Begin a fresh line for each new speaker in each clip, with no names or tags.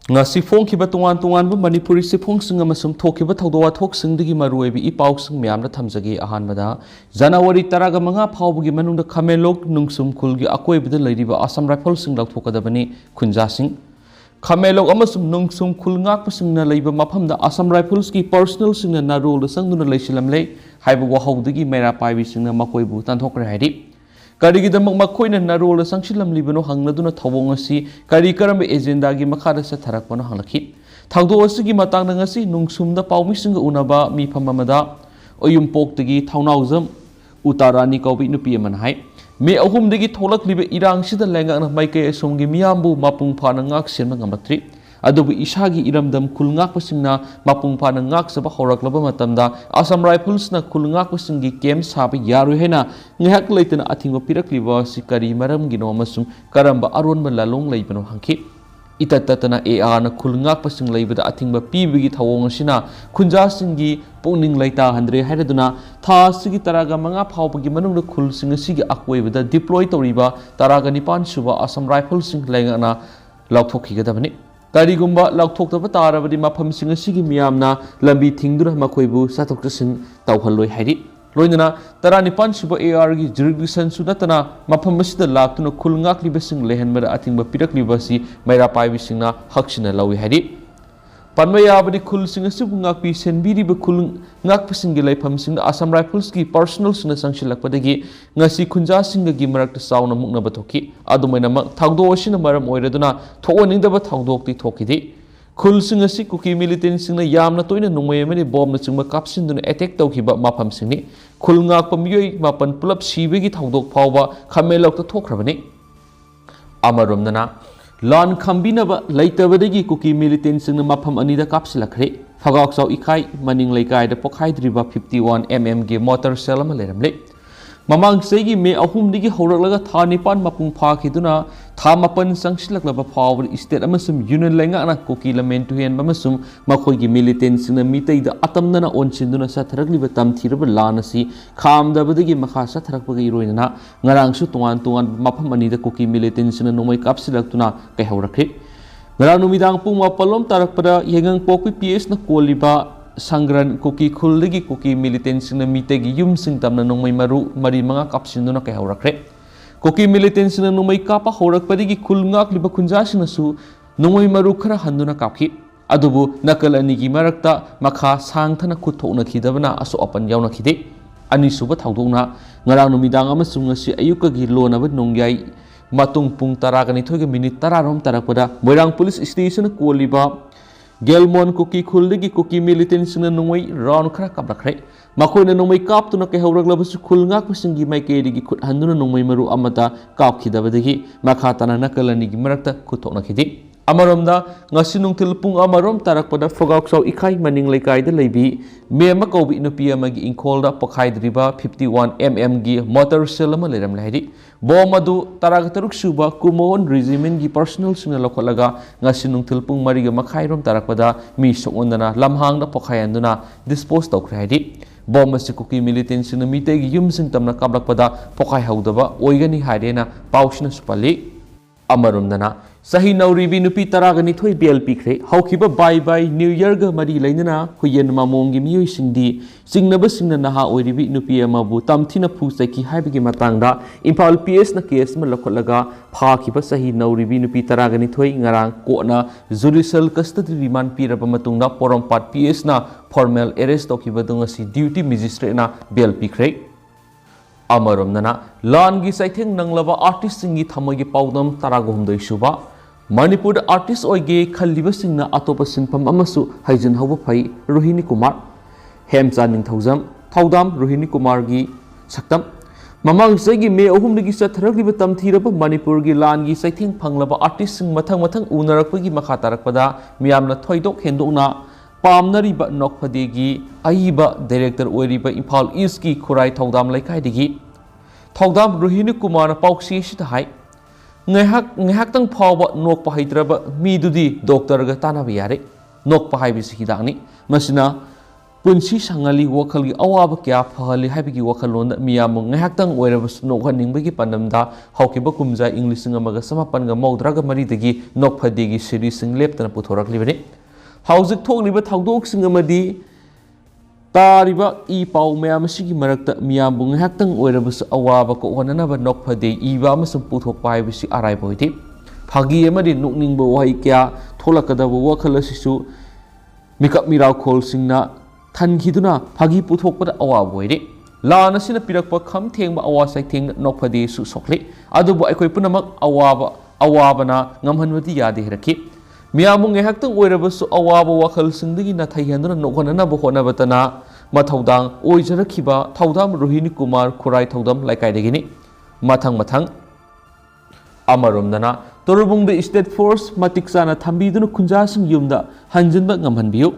ngasi phongkhiba tongan manipuri siphongsing amasum thokhiba thawdawa thoksingdagi maruibi ipausing myamna thamjagi ahanbada January 15 phawbugi manungda khamelok nungsum khulgi akoibada leiriba Assam Rifle sing lauthokadabani khunjasing khamelok amasum nungsum khul ngakpasingna leiba maphamda Assam Rifles ki personal singna narol sangduna leisilamle haiba wahawdagi mera paibi singna makoibu tanthokre haidi Karigidamag makoy na narol sang silam libano hangladuna thawong asi kari karam agenda gi makhada sa tharakpano hanglakhi thangdo asigi matang na ngasi nungsumda pawmisinga unaba mi phamamada oyumpokdagi thaunauzam utarani kawbi nupi man hai me ahumdagi tholaklibe irang sida lenga na maike somgi miyambu mapung phana ngak senma ngamatri adubu ishagi iramdam kulngak pasingna mapung phana ngak saba horaklaba matamda Assam Rifles na kulngak pasingi kem sabi yaroi hena ngehak leitena athingba pirakliba sikari maram gino amasung karamba aronba lalong leibano hangki itatatana AR na kulngak pasing leibada athingba pibigi thawong asina khunja singi pungning leita handre hairaduna tha sigi taraga manga phawbagi manungda khul singa sigi akoibada deploy toriba taraga nipan suba Assam Rifles sing lengana lauthokhigadabani Karigumba lauthokdaba tarabadi mafam singa sigi miyamna lambi thingduna makoibu sathok sin tawhalloi hairi loinana taranipan suba AR gi jurisdiction sunatana mafam asida laktuna khulngak libasing lehenmara athingba pirakliba si maira paibi singna haksina lawi hairi panmaya abadi khul singa sibu ngakpi senbiri be khul ngakpa singi laifam singna Assam Rifles ki personal sina sangshilakpadagi ngasi khunja singa gi marakta sauna mukna bathoki adumaina mak thagdo asina maram oiraduna thooningdaba thagdokti thokidi khul singa si kuki militant singna yamna toina nungmai amani bomb na chingma kapsinduna attack tawkhiba mafam singni khul ngakpa miyoi mapan pulap sibegi thagdok phawba khamelokta thokrabani amaromnana Lan khambinaba leitabadagi kuki militant singna mafam anida kapsilakre phagaksau ikai maning leikai da pokhaidriba 51 mm ge motor cell ama leramle mamang segi me ahumdigi horaklaga tha nipan mapung phakhiduna tha mapan sangsilaklaba phawr state amasum union lenga ana kuki lamen tu hen bamasum makhoigi militant singna miteida atamnana onsinduna satharakliba tamthiraba lanasi khamdabadagi makha satharakpagi roinana ngarangsu tungan mafam anida kuki militant singna nomai kapsilaktuna kai haurakhe ngarang numidang pung mapalom tarakpada yengang pokpi PS na koliba Sangran kuki khuligi kuki militant singna mitegi yum sing tamna nongmai maru mari manga kapsinduna kai haurakre kuki militant singna nongmai kapa haurakpadigi khulngak liba khunja sinasu nongmai maru khara handuna kapki adubu nakal anigi marakta makha sangthana khuthokna khidabana aso apan yauna khide ani suba thawdona ngarang numidang amasung ngasi ayukagi lonaba nongyai matung pung taragani thoiga minute 10 rom tarakpada moirang police station koliba Gelmon kuki khuligi kuki militant singna nungwai round khara kaprakre makoina nungmai kaptuna ke hawraklabasu khulngak pasingi maikeidigi khut handuna nungmai maru amata kapkhidabadagi makhatana nakalanigi marakta khuthokna khidi amaromda ngasi nungthil pung amarom tarakpada fogaksau ikai maning leikaida leibi mema kawbi nupi amagi inkolda pokhaidriba 51 mm gi motor cell ama leram lahiri bom adu taraga suba kumon regiment gi personal singna lokholaga ngasi nungthil pung mariga makhairom tarakpada mi sokondana lamhangda pokhayanduna dispose tawkhre haidi bom asi kuki militant singna mitegi yum sing tamna kablakpada pokhai haudaba oigani hairena pausina supali amaromdana Sahi nauribi nupi taragani thoi BLP kre haukiba bye New Year ga mari lainana huyen mamongi miyoi singdi singnaba singna naha oiribi nupi amabu tamthina phusaki haibagi matangda Imphal PS na case ma lokholaga phakiba sahi nauribi nupi taragani thoi ngarang kona judicial custody remand piraba matungda porompat PS na formal arrest tokiba dungasi duty magistrate na BLP kre Amaromnana langi saitheng nanglaba artist singi thamagi paudam taragumdoi suba Manipur artist oige khaliba singna atopa sinpham amasu haijin hauba phai Rohini Kumar Hemcha ningthaujam thaudam Rohini Kumar gi saktam mamang segi me ahumdagi satharagliba tamthiraba Manipur gi lan gi saitheng phanglaba artist sing mathang unarakpagi makha tarakpada miyamna thoidok hendokna pamnariba nokphadegi aiba director oiriba Imphal East ki Khurai thaudam laikhaidagi thaudam Rohini Kumar na pauksi sita hai ngehak tang phawba nokpa haidraba midudi doctor ga tanaba yare nokpa haibisi hidakni masina punsi sangali wakhalgi awaba kya phali haibagi wakhalonda miyamu ngahaktang oirabas nokhaningbagi panamda haukiba kumja English ngamaga samapanga mawdraga maridagi nokphadegi series sing leptana puthoraklibani haujik thokliba thaudok sing amadi tariba I pau mayam sigi marakta miyambu ngahaktang oirabas awaba ko honanaba nokphade iba amasung puthokpa haibasi araiba hoiti phagi amadi nokningba wahai kya tholakadaba wakhal asisu mikap mirau khol singna Thankiduna phagi puthokpada awab oire lana sina pirakpa kham thengba awasai theng nokphade su sokle adubu aikoi punamak awabana ngamhanwati yade heraki miyamung ehaktang oirabasu awaba wakhal singdagi na thaihanduna nokhanana bohona batana mathaudang oijarakhiba thaudam rohini kumar khurai thaudam laikai mathang amaromdana torubungde state force matiksana thambiduna khunjasing yumda hanjinba ngamhanbiu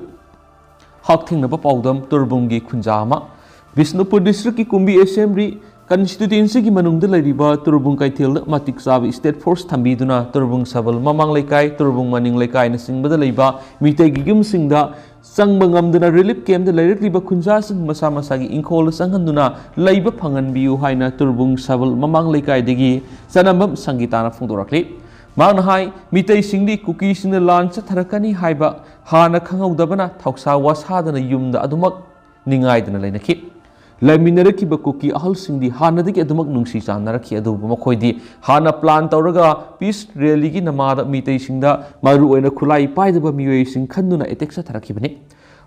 Haktingnaba paudam turbungi khunjama Bisnupur district ki kumbi assembly constituency ki manungda lairiba turbung kaithel matik sabi state force thambiduna turbung sabal mamang laikai turbung maning laikai na singbada leiba mitay gigim singda sangba ngamduna relief camp da lairikliba khunja sing masa masagi inkhol sanghanduna leiba phanganbiu haina turbung sabal mamang laikai degi sanambam sangitana phungdorakli Manghai mitay singdi cookie singna lunch tharakani haiba hana khangaudabana thausa wasadana yumda adumak ningaidana lainaki laiminarakiba cookie ahal singdi hanadiki adumak nungsi channarakhi adubu makhoidi hana plan tawraga peace rally gi namada mitay singda maru oina khulai paidaba miyoi sing khanduna eteksa tharakibani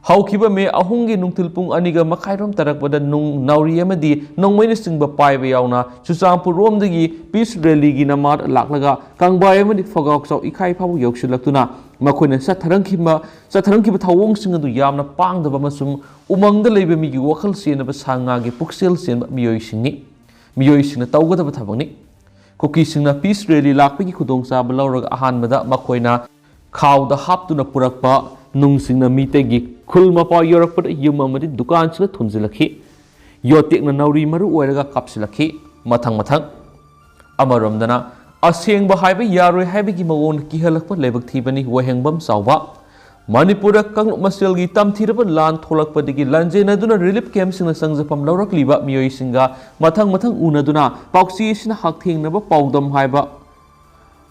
haukiba me ahungi nungtilpung aniga makhairom tarakpada nung nauri amadi nongmaina singba paiba yauna chuchampur romdagi peace rally gi namad laklaga kangbai amadi fogok sau ikhai phabu yokshulaktuna makoina satharangkiba thawong sing adu yamna pangdaba masum umangda leiba migi wakhal senaba sanga gi puksel senba miyoi singna tawgadaba thabangni koki singna peace rally lakpagi khudongsa balawraga ahanbada makoina khawda haptuna purakpa nungsingna mitegi khulma pa yorakpada yum amadi dukan sina thunjilakhi yotekna nauri maru oiraga kapsilakhi mathang amaromdana Asengba haiba yaroi haibagi mawongda kihallakpa Leibak thibani wahengbam sauba Manipura kangluk maselgi tamthiraba lan tholakpadagi lanjenaduna relief camp singna sangjapam laurakliba miyoi singa mathang unaduna pauksi sina hakthengnaba paudam haiba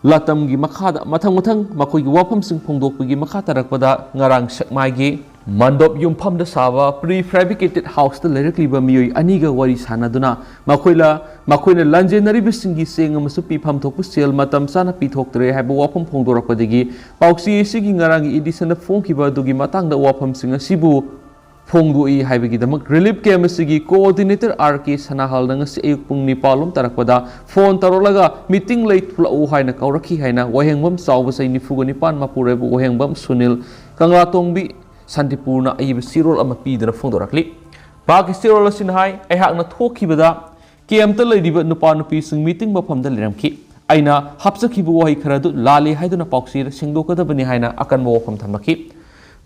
Latamgi makhada mathang makoigi wafam sing phongdokpagi makha tarakpada ngarang sakmaigi mandop yumpham da saba prefabricated house da lerakliba miyoi aniga wari sanaduna makoina lanjenari bisingi seng amasu pifam thokpu sel matam sana pithoktre haiba wafam phongdorakpadagi pauksi sigi ngarang edition da phongkiba dugi matangda wafam singa sibu phongdoi haibagi damak relief camp sigi coordinator RK sanahal nang si ayuk pung nipalom tarakpada phone tarolaga meeting late plau haina kaurakhi haina wahengbam sauba sai nifuga nipan mapurebu wahengbam sunil kangratongbi santipurna ayib sirol ama pidana phongdorakli baki sirol asin hai aihakna thokibada camp ta leidiba nupa nupi sing meeting mafamda liramki aina hapsakhibu wahai kharadu lale haiduna pauksir singdokadabani haina akanba wafam thamaki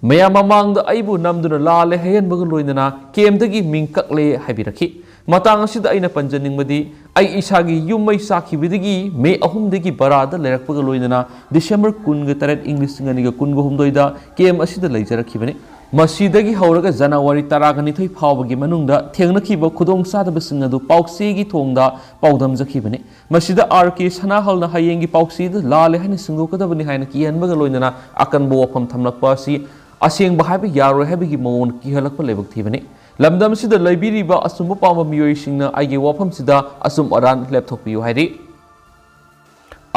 Maya mamangda aibu namduna lale hayan bagaloinana kemdagi mingkakle haibiraki matang asida aina panjaningmadi ai isagi yumai sakhibidagi me ahumdagi barada lerakpagaloinana December 18 English nganiga 19 da kem asida leijarakibani masidagi hauraga January 12 phawbagi manungda thengnakhiba khudong sadaba singadu pauksigi thongda paudam jakibani masida RK sanahalna hayengi pauksida lale haina singdokadabani haina kiyanbagaloinana akanbo wafam thamlakpa si Asengba haiba yaroi haibagi mawongda kihallakpa Leibak thibani lamdam sida laibiriba asumba pamba miyoi singna aige wafam sida asum aran laptoppiyu hairi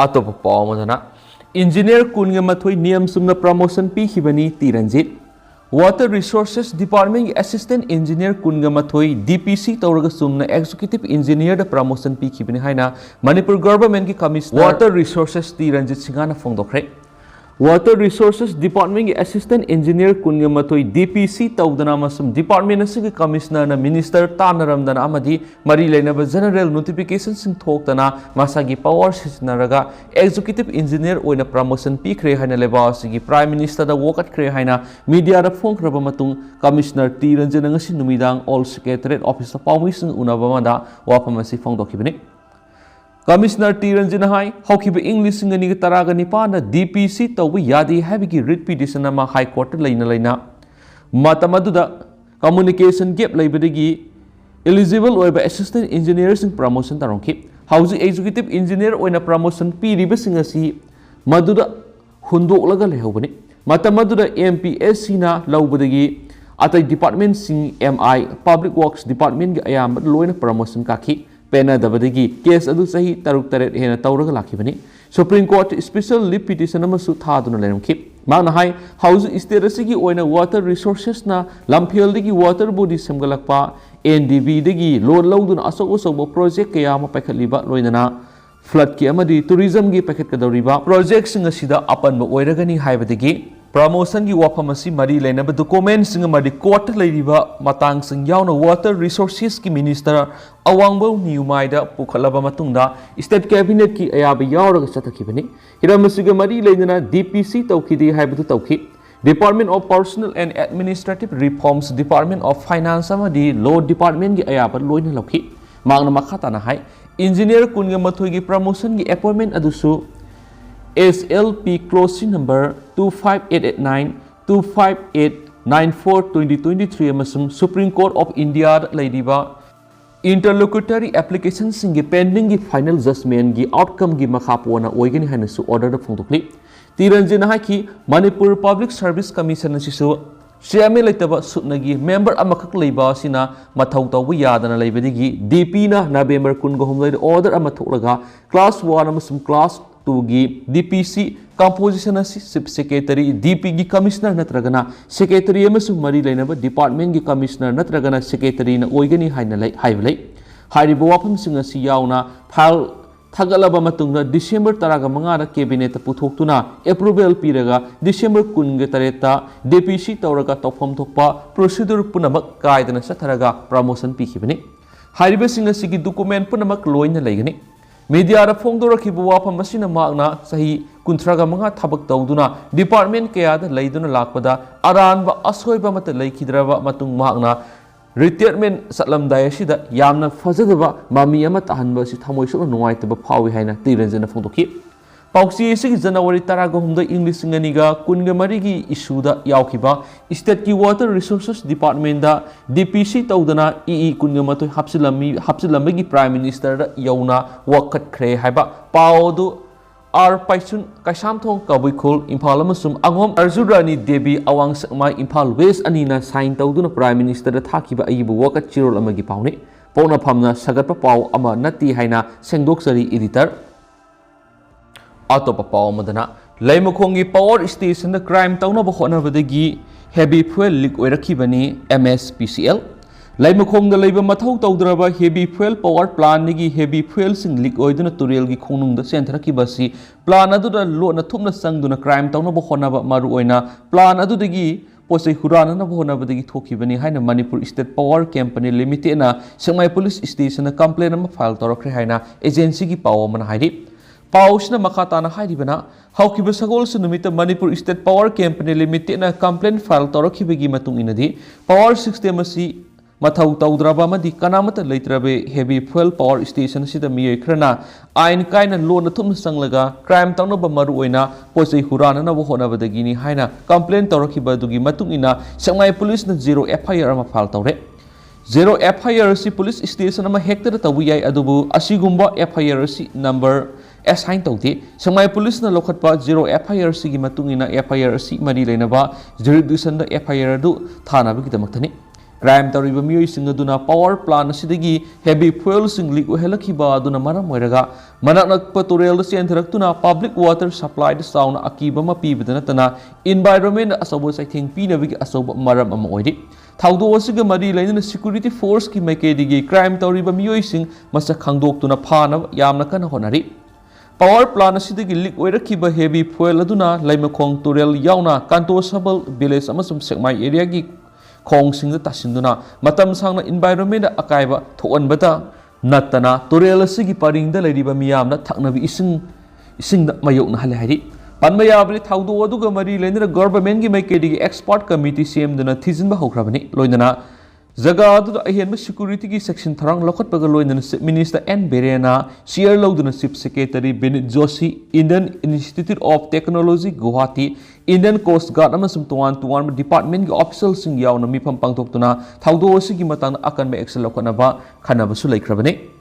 atopa pawmadana engineer kunga mathoi niyam sumna promotion pikhibani Tiranjit Water Resources Department Assistant Engineer kunga mathoi DPC tawraga sumna Executive Engineer da promotion pikhibani haina Manipur Government ki Commissioner Water Resources Tiranjit singana phongdokre Water Resources Department ki Assistant Engineer kunga mathoi DPC tawdana masum Department asigi Commissioner na Minister tanaramdana amadi mari leinaba General Notification sing thoktana masagi power sisinaraga Executive Engineer oina promotion pikre haina leba asigi Prime Minister da wokat kre haina media da phongkraba matung Commissioner T Ranjan ngasi numidang All Secretariat Office pawmi sing unabamada wapamasi phongdokibani Commissioner T Ranjan hai haukiba English singaniga taraga nipana DPC tawba yadi haibagi writ petition ama High Court laina matamaduda communication gap leibadagi eligible oiba assistant engineers in promotion tarongki hauji executive engineer oina promotion piriba singasi maduda hundolaga lehobani matam maduda MPSC na laubadagi atai department sing MI public works department gi ayam loina promotion kaki pena dabadagi case adu sahi taruk taret hena tawraga lakibani Supreme Court special leave petition amasu thaduna leramki magna hai house state asigi oina water resources na lamphel digi water body semgalakpa NDB digi loan lauduna asok asok project kaya ma paikhatliba loinana flood ki amadi tourism gi paikhat kadawriba project sing asida apanba oiragani haibadagi promotion gi wafam asi mari leinaba document sing amadi court leiriba matang sing yauna water resources ki minister awangbo niumaida pukhalaba matungda state cabinet ki ayaba yauraga chathakibani hiramasiga mari leinana DPC tawkidi haibadu tawki Department of Personnel and Administrative Reforms Department of Finance amadi Law Department gi ayaba loina lokhi magna makhata na hai engineer kunga mathoi gi promotion gi appointment adusu SLP closing number 25889 25894 2023 amasum Supreme Court of India leiriba interlocutory application singi pending gi final judgment gi outcome gi makha pona oigani hanasu order da phongdokli tiranjina haki Manipur Public Service Commission asisu CMA leitaba sutnagi member amakak leiba sina mathau tawbu yadana leibadigi DP na November 13 order ama tholaga class 1 amasum class 2 gi DPC composition asi secretary DP gi commissioner natragana secretary amasum mari leinaba department gi commissioner natragana secretary na oigani haina lei haibalai haribo wafam sing asi yauna file thagalaba matungna December 15 na cabinet puthokuna approval piraga December 13 ta DPC tawraga tawfam thokpa procedure punamak kaidana satharaga promotion pikibani hariba sing asi gi document punamak loina leigani media ra phongdorakhiba wafam asina magna sahi kunthraga manga thabak tawduna department kaya da leiduna lakpada aranba asoiba mata leikidraba matung magna retirement satlamdai asida yamna fajadaba mami ama tahanba si thamoi sok nuwaitaba phawi haina tiranjana phongdoki pauksi sigi January 13 English nganiga kunga marigi issue da yaukhiba state ki water resources department da DPC tawdana EE kunga matoi hapsilami prime minister da yauna wakat khre haiba paudu R Paisun Kaisamthong Kabuikhul Imphal amasum Angom Arjurani Devi Awang Sakmai Imphal West anina sign tawduna prime minister da thakiba aibu wakat chirol amagi pauni pona phamna sagatpa paw ama nati haina sengdoksari editor Atopa paw madana Leimakhongi power station da crime tawnaba honabadagi heavy fuel leak oirakhibani MSPCL Leimakhong da leiba mathau tawdraba heavy fuel power plant nigi heavy fuel sing leak oiduna turel gi khonung da senthrakibasi plan adu da lona thumna sangduna crime tawnaba honaba maru oina plan adu dagi posai hurana na honabadagi thokibani haina Manipur State Power Company Limited na Sengmai Police Station na complaint ama file torakre haina agency gi paw man hairi Pausna makatana hairibana haukiba sagol sunumita Manipur State Power Company Limited na complaint file torakhibagi matung inadi power system asi mathau tawdraba madi kanamata leitrabe heavy fuel power station sida miyai khrana ain kaina lona thumna sanglaga crime tawnaba maru oina posai hurana na honabadagi ni haina complaint torakhiba dugi matung ina Sengmai Police na zero FIR ama file tawre zero FIR si police station ama hector tawu yai adubu asigumba FIR si number assign tawti Sengmai Police na lokhatpa zero FIR sigi matungina FIR si mari leinaba jurisdiction da FIR du thana bigidamakthani crime tawriba miyoi sing aduna power plant asidagi heavy fuel sing leak ohelakhiba aduna maram oiraga manaknakpa turel da sentharaktuna public water supply da sauna akiba ma pibadana tana environment asobo saitheng pinabigi asobo maram ama oiri thaudo asiga mari leinana security force ki maikedi crime tawriba miyoi sing masa khangdoktuna phana yamna kana honari power plant asidagi leak oirakiba heavy fuel aduna Leimakhong turel yauna Kantosabal village amasum Sengmai area gi khong singda tasinduna matam sangna environment akaiba thoanbata natana turel asigi paringda leiriba miyamna thaknabi isingda mayokna hale hari panma yabri thaudo aduga mari leinara government gi maikedi expert committee semduna thijinba hokrabani loinana jaga adu ahenba security ki section tharang lokhatpaga loinana minister N Berena share loduna chief secretary Benit Joshi Indian Institute of Technology Guwahati Indian Coast Guard amasung tuan department gi officialsing yauna mifam pangthoktuna thawdo asigi matang akanba action laukhanaba khanabasu laikhrabani.